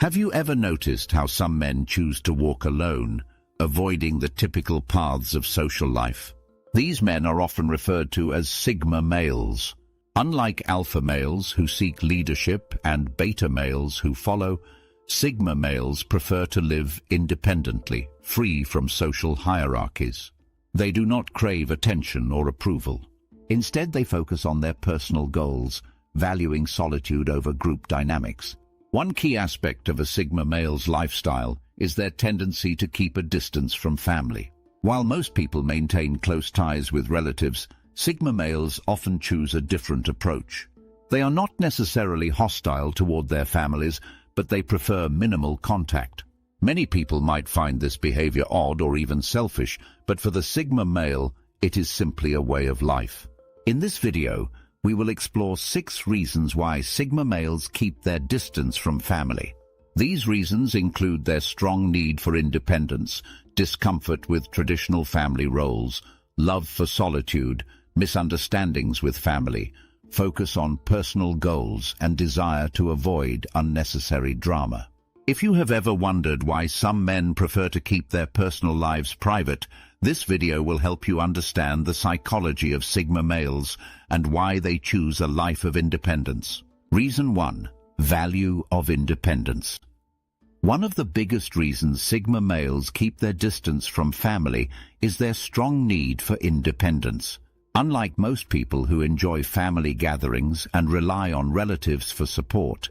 Have you ever noticed how some men choose to walk alone, avoiding the typical paths of social life? These men are often referred to as sigma males. Unlike alpha males who seek leadership and beta males who follow, sigma males prefer to live independently, free from social hierarchies. They do not crave attention or approval. Instead, they focus on their personal goals, valuing solitude over group dynamics. One key aspect of a sigma male's lifestyle is their tendency to keep a distance from family. While most people maintain close ties with relatives, sigma males often choose a different approach. They are not necessarily hostile toward their families, but they prefer minimal contact. Many people might find this behavior odd or even selfish, but for the sigma male, it is simply a way of life. In this video, we will explore 6 reasons why sigma males keep their distance from family. These reasons include their strong need for independence, discomfort with traditional family roles, love for solitude, misunderstandings with family, focus on personal goals, and desire to avoid unnecessary drama. If you have ever wondered why some men prefer to keep their personal lives private, this video will help you understand the psychology of sigma males and why they choose a life of independence. Reason 1. Value of independence. One of the biggest reasons sigma males keep their distance from family is their strong need for independence. Unlike most people who enjoy family gatherings and rely on relatives for support,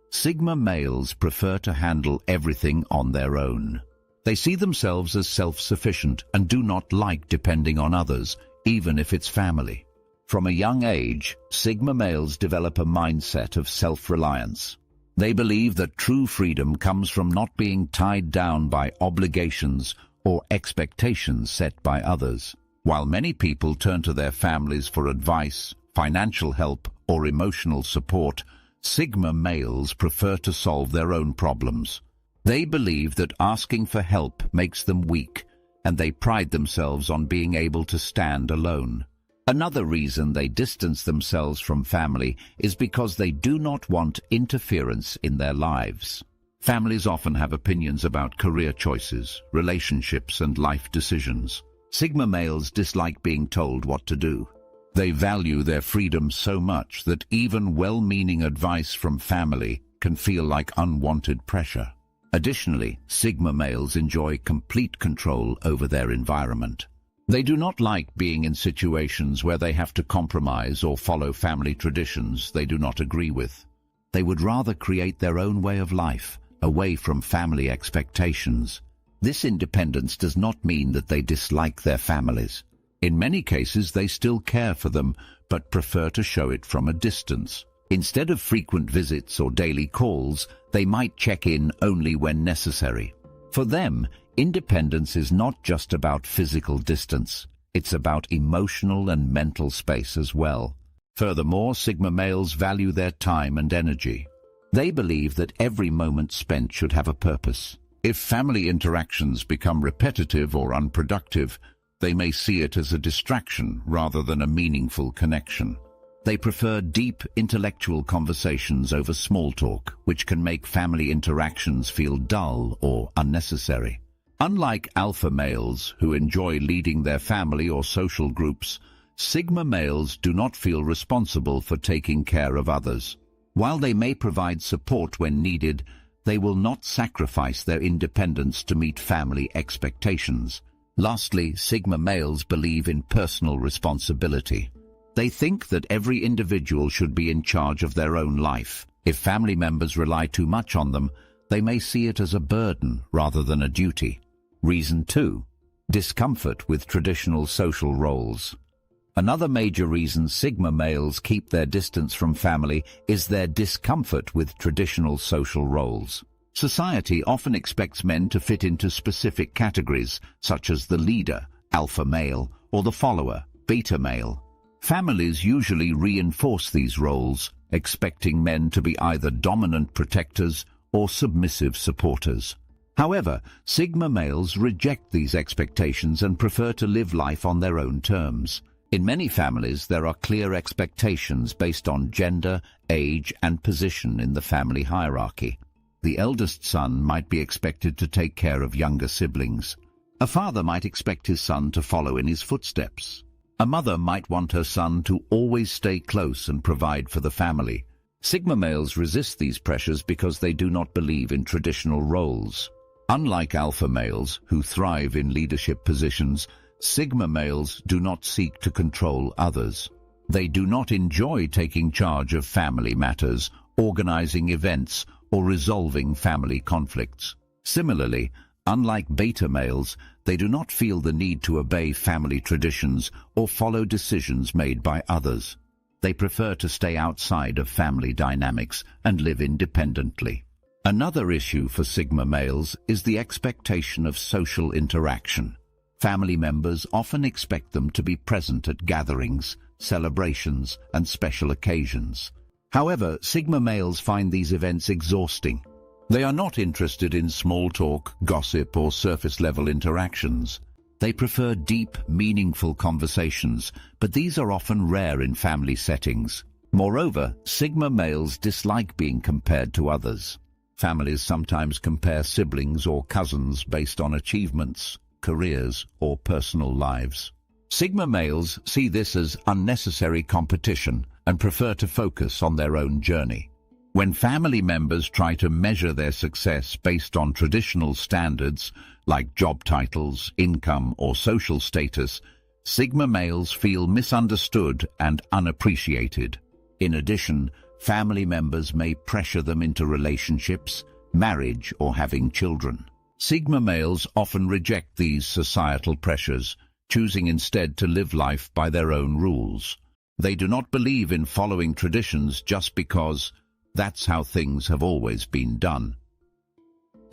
sigma males prefer to handle everything on their own. They see themselves as self-sufficient and do not like depending on others, even if it's family. From a young age, sigma males develop a mindset of self-reliance. They believe that true freedom comes from not being tied down by obligations or expectations set by others. While many people turn to their families for advice, financial help, or emotional support, sigma males prefer to solve their own problems. They believe that asking for help makes them weak, and they pride themselves on being able to stand alone. Another reason they distance themselves from family is because they do not want interference in their lives. Families often have opinions about career choices, relationships, and life decisions. Sigma males dislike being told what to do. They value their freedom so much that even well-meaning advice from family can feel like unwanted pressure. Additionally, sigma males enjoy complete control over their environment. They do not like being in situations where they have to compromise or follow family traditions they do not agree with. They would rather create their own way of life, away from family expectations. This independence does not mean that they dislike their families. In many cases, they still care for them, but prefer to show it from a distance. Instead of frequent visits or daily calls, they might check in only when necessary. For them, independence is not just about physical distance. It's about emotional and mental space as well. Furthermore, sigma males value their time and energy. They believe that every moment spent should have a purpose. If family interactions become repetitive or unproductive, they may see it as a distraction rather than a meaningful connection. They prefer deep intellectual conversations over small talk, which can make family interactions feel dull or unnecessary. Unlike alpha males, who enjoy leading their family or social groups, sigma males do not feel responsible for taking care of others. While they may provide support when needed, they will not sacrifice their independence to meet family expectations. Lastly, sigma males believe in personal responsibility. They think that every individual should be in charge of their own life. If family members rely too much on them, they may see it as a burden rather than a duty. Reason 2. Discomfort with traditional social roles. Another major reason sigma males keep their distance from family is their discomfort with traditional social roles. Society often expects men to fit into specific categories, such as the leader, alpha male, or the follower, beta male. Families usually reinforce these roles, expecting men to be either dominant protectors or submissive supporters. However, sigma males reject these expectations and prefer to live life on their own terms. In many families, there are clear expectations based on gender, age, and position in the family hierarchy. The eldest son might be expected to take care of younger siblings. A father might expect his son to follow in his footsteps. A mother might want her son to always stay close and provide for the family. Sigma males resist these pressures because they do not believe in traditional roles. Unlike alpha males, who thrive in leadership positions, Sigma males do not seek to control others. They do not enjoy taking charge of family matters, organizing events, or resolving family conflicts. Similarly, unlike beta males, they do not feel the need to obey family traditions or follow decisions made by others. They prefer to stay outside of family dynamics and live independently. Another issue for Sigma males is the expectation of social interaction. Family members often expect them to be present at gatherings, celebrations, and special occasions. However, Sigma males find these events exhausting. They are not interested in small talk, gossip, or surface-level interactions. They prefer deep, meaningful conversations, but these are often rare in family settings. Moreover, Sigma males dislike being compared to others. Families sometimes compare siblings or cousins based on achievements, careers, or personal lives. Sigma males see this as unnecessary competition and prefer to focus on their own journey. When family members try to measure their success based on traditional standards like job titles, income, or social status, Sigma males feel misunderstood and unappreciated. In addition, family members may pressure them into relationships, marriage, or having children. Sigma males often reject these societal pressures, choosing instead to live life by their own rules. They do not believe in following traditions just because that's how things have always been done.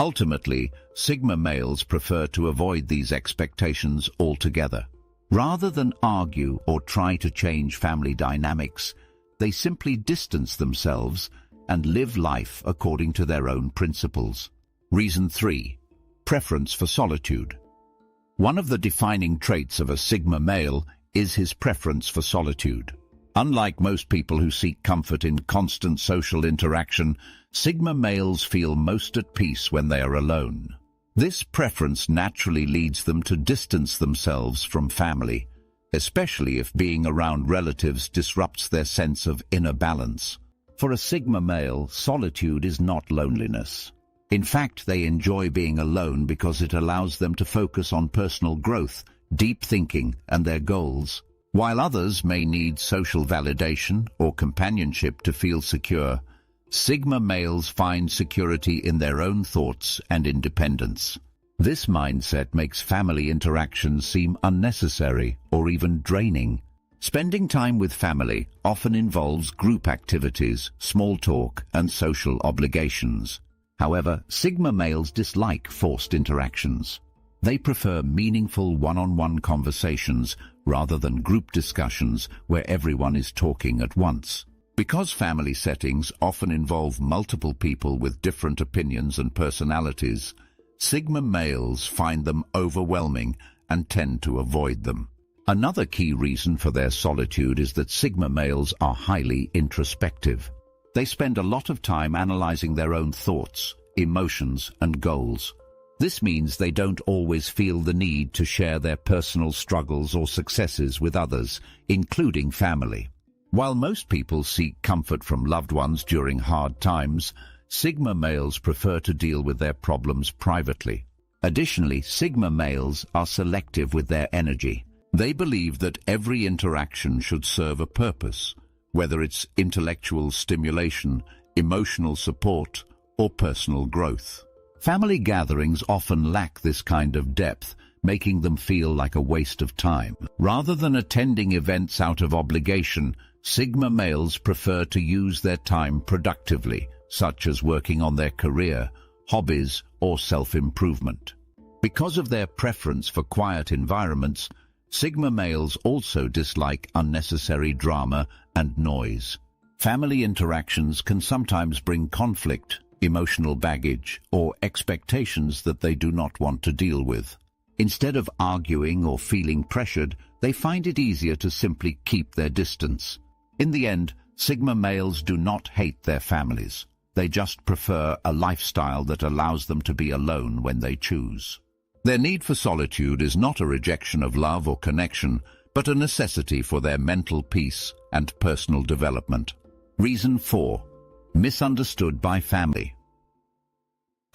Ultimately, Sigma males prefer to avoid these expectations altogether. Rather than argue or try to change family dynamics, they simply distance themselves and live life according to their own principles. Reason 3. Preference for solitude. One of the defining traits of a Sigma male is his preference for solitude. Unlike most people who seek comfort in constant social interaction, Sigma males feel most at peace when they are alone. This preference naturally leads them to distance themselves from family, especially if being around relatives disrupts their sense of inner balance. For a Sigma male, solitude is not loneliness. In fact, they enjoy being alone because it allows them to focus on personal growth, deep thinking, and their goals. While others may need social validation or companionship to feel secure, Sigma males find security in their own thoughts and independence. This mindset makes family interactions seem unnecessary or even draining. Spending time with family often involves group activities, small talk, and social obligations. However, Sigma males dislike forced interactions. They prefer meaningful one-on-one conversations rather than group discussions where everyone is talking at once. Because family settings often involve multiple people with different opinions and personalities, Sigma males find them overwhelming and tend to avoid them. Another key reason for their solitude is that Sigma males are highly introspective. They spend a lot of time analyzing their own thoughts, emotions, and goals. This means they don't always feel the need to share their personal struggles or successes with others, including family. While most people seek comfort from loved ones during hard times, Sigma males prefer to deal with their problems privately. Additionally, Sigma males are selective with their energy. They believe that every interaction should serve a purpose, whether it's intellectual stimulation, emotional support, or personal growth. Family gatherings often lack this kind of depth, making them feel like a waste of time. Rather than attending events out of obligation, Sigma males prefer to use their time productively, such as working on their career, hobbies, or self-improvement. Because of their preference for quiet environments, Sigma males also dislike unnecessary drama and noise. Family interactions can sometimes bring conflict, emotional baggage, or expectations that they do not want to deal with. Instead of arguing or feeling pressured, they find it easier to simply keep their distance. In the end, Sigma males do not hate their families. They just prefer a lifestyle that allows them to be alone when they choose. Their need for solitude is not a rejection of love or connection, but a necessity for their mental peace and personal development. Reason 4. Misunderstood by family.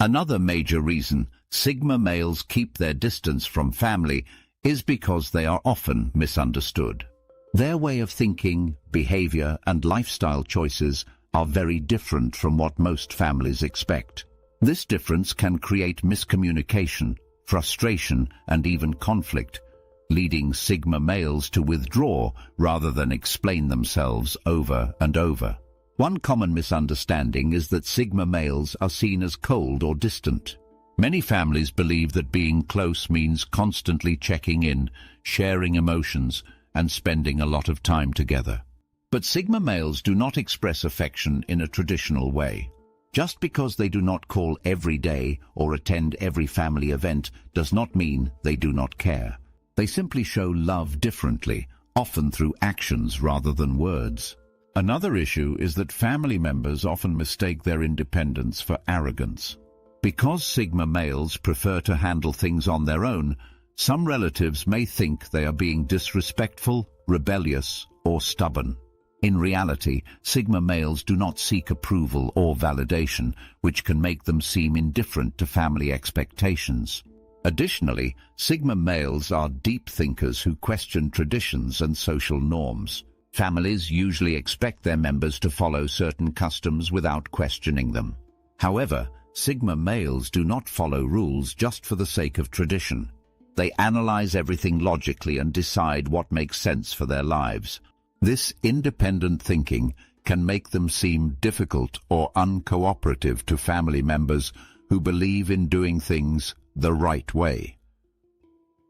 Another major reason Sigma males keep their distance from family is because they are often misunderstood. Their way of thinking, behavior, and lifestyle choices are very different from what most families expect. This difference can create miscommunication, frustration, and even conflict, leading Sigma males to withdraw rather than explain themselves over and over. One common misunderstanding is that Sigma males are seen as cold or distant. Many families believe that being close means constantly checking in, sharing emotions, and spending a lot of time together. But Sigma males do not express affection in a traditional way. Just because they do not call every day or attend every family event does not mean they do not care. They simply show love differently, often through actions rather than words. Another issue is that family members often mistake their independence for arrogance. Because Sigma males prefer to handle things on their own, some relatives may think they are being disrespectful, rebellious, or stubborn. In reality, Sigma males do not seek approval or validation, which can make them seem indifferent to family expectations. Additionally, Sigma males are deep thinkers who question traditions and social norms. Families usually expect their members to follow certain customs without questioning them. However, Sigma males do not follow rules just for the sake of tradition. They analyze everything logically and decide what makes sense for their lives. This independent thinking can make them seem difficult or uncooperative to family members who believe in doing things the right way.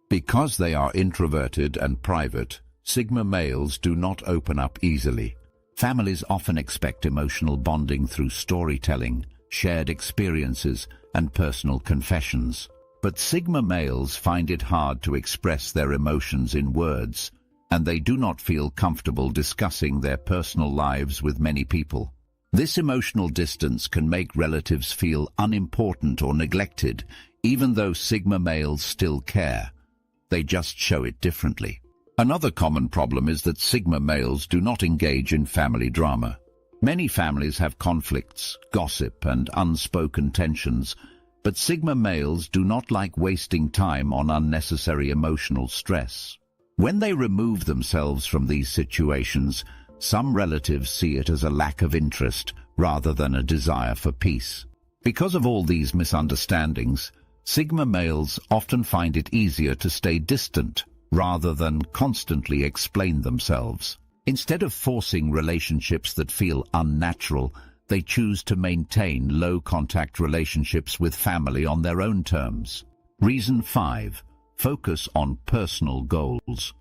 Because they are introverted and private, Sigma males do not open up easily. Families often expect emotional bonding through storytelling, shared experiences, and personal confessions. But Sigma males find it hard to express their emotions in words, and they do not feel comfortable discussing their personal lives with many people. This emotional distance can make relatives feel unimportant or neglected, even though Sigma males still care. They just show it differently. Another common problem is that Sigma males do not engage in family drama. Many families have conflicts, gossip, and unspoken tensions, but Sigma males do not like wasting time on unnecessary emotional stress. When they remove themselves from these situations, some relatives see it as a lack of interest rather than a desire for peace. Because of all these misunderstandings, Sigma males often find it easier to stay distant rather than constantly explain themselves. Instead of forcing relationships that feel unnatural, they choose to maintain low-contact relationships with family on their own terms. Reason 5. Focus on personal goals.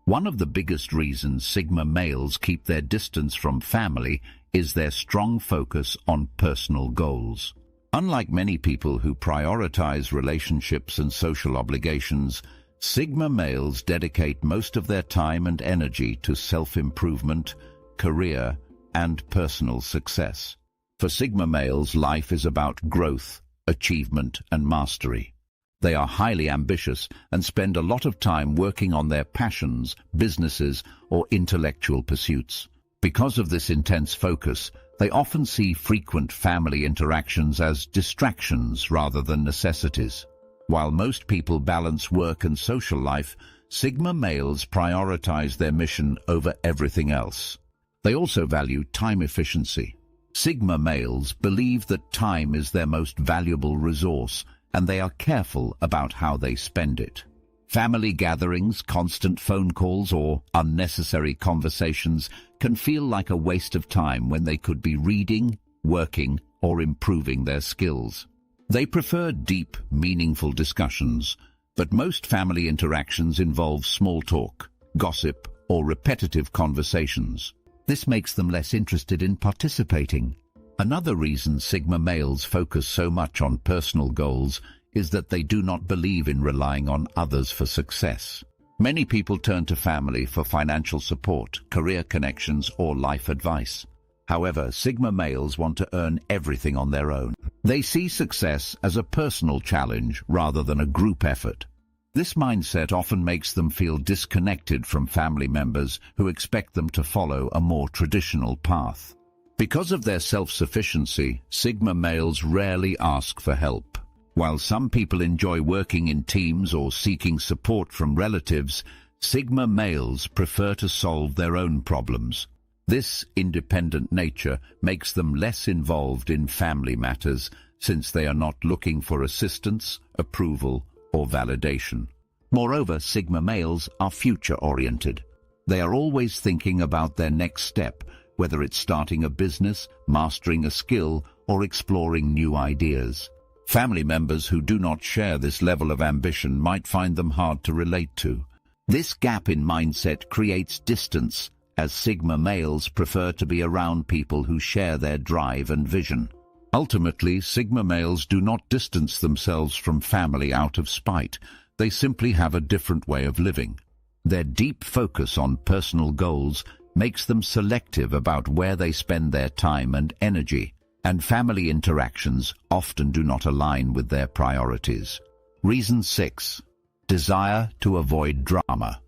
One of the biggest reasons Sigma males keep their distance from family is their strong focus on personal goals. Unlike many people who prioritize relationships and social obligations, Sigma males dedicate most of their time and energy to self-improvement, career, and personal success. For Sigma males, life is about growth, achievement, and mastery. They are highly ambitious and spend a lot of time working on their passions, businesses, or intellectual pursuits. Because of this intense focus, they often see frequent family interactions as distractions rather than necessities. While most people balance work and social life, Sigma males prioritize their mission over everything else. They also value time efficiency. Sigma males believe that time is their most valuable resource, and they are careful about how they spend it. Family gatherings, constant phone calls, or unnecessary conversations can feel like a waste of time when they could be reading, working, or improving their skills. They prefer deep, meaningful discussions, but most family interactions involve small talk, gossip, or repetitive conversations. This makes them less interested in participating. Another reason Sigma males focus so much on personal goals is that they do not believe in relying on others for success. Many people turn to family for financial support, career connections, or life advice. However, Sigma males want to earn everything on their own. They see success as a personal challenge rather than a group effort. This mindset often makes them feel disconnected from family members who expect them to follow a more traditional path. Because of their self-sufficiency, Sigma males rarely ask for help. While some people enjoy working in teams or seeking support from relatives, Sigma males prefer to solve their own problems. This independent nature makes them less involved in family matters, since they are not looking for assistance, approval, or validation. Moreover, Sigma males are future-oriented. They are always thinking about their next step, whether it's starting a business, mastering a skill, or exploring new ideas. Family members who do not share this level of ambition might find them hard to relate to. This gap in mindset creates distance, as Sigma males prefer to be around people who share their drive and vision. Ultimately, Sigma males do not distance themselves from family out of spite. They simply have a different way of living. Their deep focus on personal goals makes them selective about where they spend their time and energy, and family interactions often do not align with their priorities. Reason 6. Desire to avoid drama.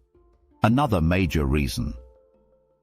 Another major reason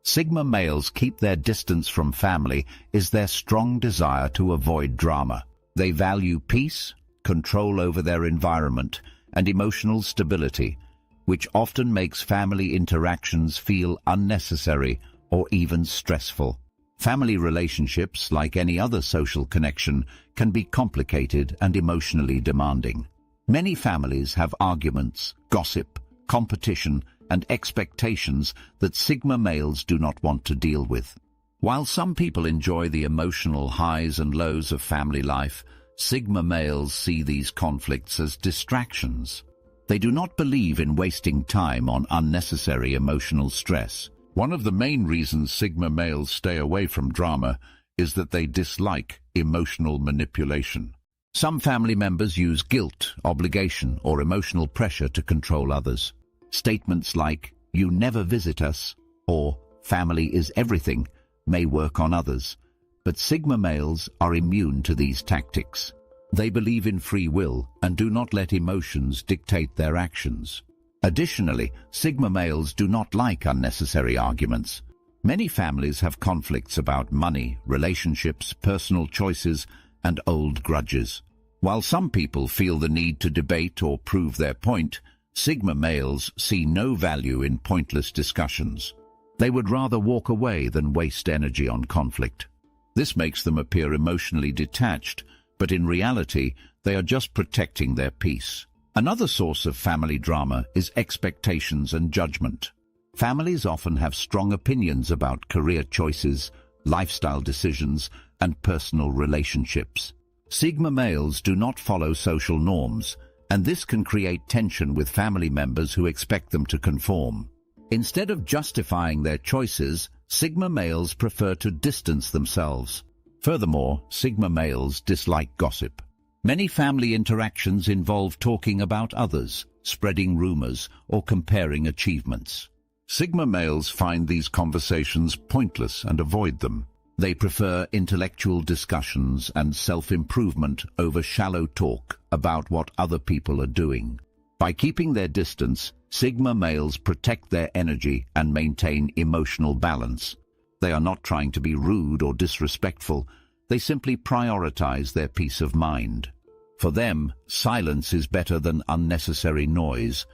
Sigma males keep their distance from family is their strong desire to avoid drama. They value peace, control over their environment, and emotional stability, which often makes family interactions feel unnecessary or even stressful. Family relationships, like any other social connection, can be complicated and emotionally demanding. Many families have arguments, gossip, competition, and expectations that Sigma males do not want to deal with. While some people enjoy the emotional highs and lows of family life, Sigma males see these conflicts as distractions. They do not believe in wasting time on unnecessary emotional stress. One of the main reasons Sigma males stay away from drama is that they dislike emotional manipulation. Some family members use guilt, obligation, or emotional pressure to control others. Statements like, "You never visit us," or "Family is everything," may work on others. But Sigma males are immune to these tactics. They believe in free will and do not let emotions dictate their actions. Additionally, Sigma males do not like unnecessary arguments. Many families have conflicts about money, relationships, personal choices, and old grudges. While some people feel the need to debate or prove their point, Sigma males see no value in pointless discussions. They would rather walk away than waste energy on conflict. This makes them appear emotionally detached, but in reality, they are just protecting their peace. Another source of family drama is expectations and judgment. Families often have strong opinions about career choices, lifestyle decisions, and personal relationships. Sigma males do not follow social norms, and this can create tension with family members who expect them to conform. Instead of justifying their choices, Sigma males prefer to distance themselves. Furthermore, Sigma males dislike gossip. Many family interactions involve talking about others, spreading rumors, or comparing achievements. Sigma males find these conversations pointless and avoid them. They prefer intellectual discussions and self-improvement over shallow talk about what other people are doing. By keeping their distance, Sigma males protect their energy and maintain emotional balance. They are not trying to be rude or disrespectful. They simply prioritize their peace of mind. For them, silence is better than unnecessary noise,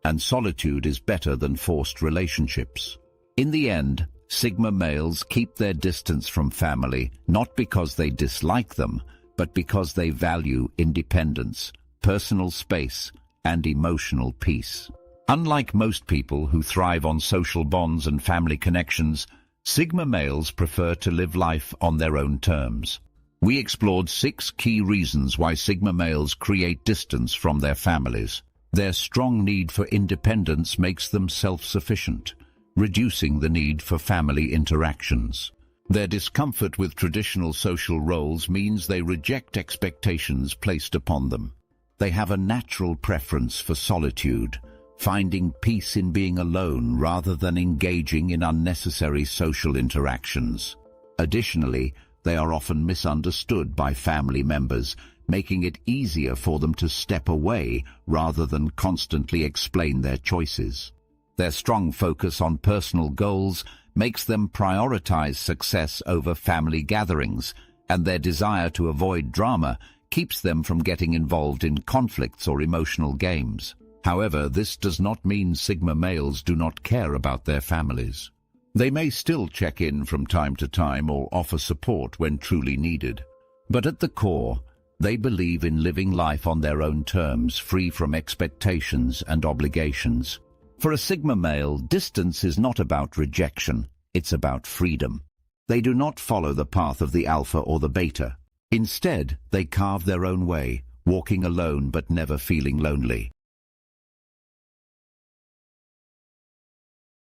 and solitude is better than forced relationships. In the end, Sigma males keep their distance from family not because they dislike them, but because they value independence, personal space, and emotional peace. Unlike most people who thrive on social bonds and family connections, Sigma males prefer to live life on their own terms. We explored 6 key reasons why Sigma males create distance from their families. Their strong need for independence makes them self-sufficient, reducing the need for family interactions. Their discomfort with traditional social roles means they reject expectations placed upon them. They have a natural preference for solitude, finding peace in being alone rather than engaging in unnecessary social interactions. Additionally, they are often misunderstood by family members, making it easier for them to step away rather than constantly explain their choices. Their strong focus on personal goals makes them prioritize success over family gatherings, and their desire to avoid drama keeps them from getting involved in conflicts or emotional games. However, this does not mean Sigma males do not care about their families. They may still check in from time to time or offer support when truly needed. But at the core, they believe in living life on their own terms, free from expectations and obligations. For a Sigma male, distance is not about rejection, it's about freedom. They do not follow the path of the alpha or the beta. Instead, they carve their own way, walking alone but never feeling lonely.